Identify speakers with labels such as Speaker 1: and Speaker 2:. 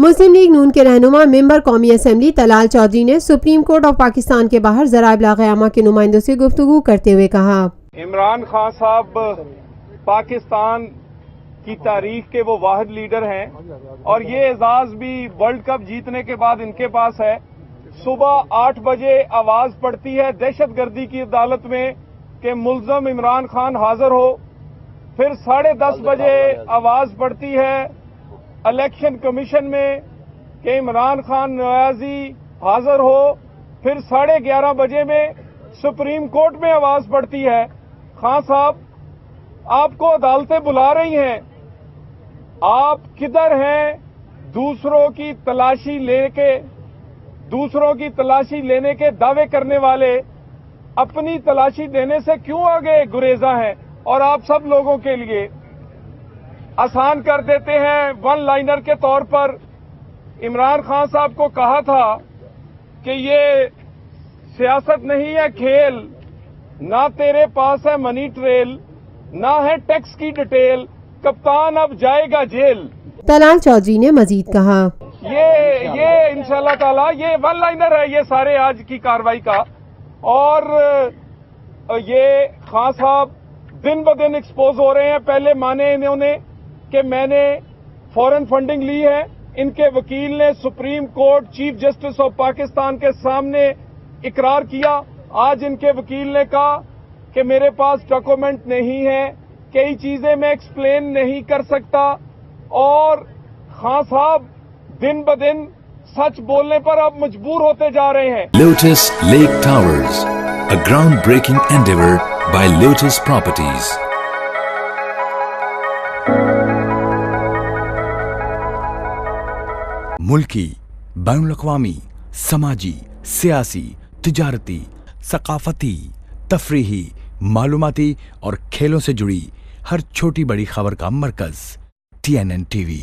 Speaker 1: مسلم league نون کے رہنما ممبر قومی اسمبلی طلال چودھری نے سپریم کورٹ آف پاکستان کے باہر ذرائع ابلاغ عامہ کے نمائندوں سے گفتگو کرتے ہوئے کہا،
Speaker 2: عمران خان صاحب پاکستان کی تاریخ کے وہ واحد لیڈر ہیں اور یہ اعزاز بھی ورلڈ کپ جیتنے کے بعد ان کے پاس ہے۔ صبح 8 بجے آواز پڑتی ہے دہشت گردی کی عدالت میں کہ ملزم عمران خان حاضر ہو، پھر 10:30 بجے آواز پڑتی ہے الیکشن کمیشن میں کہ عمران خان نیازی حاضر ہو، پھر 11:30 بجے میں سپریم کورٹ میں آواز پڑتی ہے۔ خان صاحب، آپ کو عدالتیں بلا رہی ہیں، آپ کدھر ہیں؟ دوسروں کی تلاشی لینے کے دعوے کرنے والے اپنی تلاشی دینے سے کیوں آگے گریزاں ہیں؟ اور آپ سب لوگوں کے لیے آسان کر دیتے ہیں ون لائنر کے طور پر۔ عمران خان صاحب کو کہا تھا کہ یہ سیاست نہیں ہے کھیل، نہ تیرے پاس ہے منی ٹریل، نہ ہے ٹیکس کی ڈیٹیل، کپتان اب جائے گا جیل۔
Speaker 1: طلال چودھری نے مزید کہا،
Speaker 2: یہ انشاءاللہ تعالی یہ ون لائنر ہے یہ سارے آج کی کارروائی کا، اور یہ خان صاحب دن بدن ایکسپوز ہو رہے ہیں۔ پہلے مانے انہوں نے کہ میں نے فورن فنڈنگ لی ہے، ان کے وکیل نے supreme court chief justice of Pakistan کے سامنے اقرار کیا۔ آج ان کے وکیل نے کہا کہ میرے پاس ڈاکومنٹ نہیں ہے، کئی چیزیں میں ایکسپلین نہیں کر سکتا، اور خان صاحب دن بدن سچ بولنے پر اب مجبور ہوتے جا رہے ہیں۔
Speaker 3: Lotus Lake Towers, a groundbreaking endeavor by Lotus Properties۔ ملکی، بین الاقوامی، سماجی، سیاسی، تجارتی، ثقافتی، تفریحی، معلوماتی اور کھیلوں سے جڑی ہر چھوٹی بڑی خبر کا مرکز TNN TV۔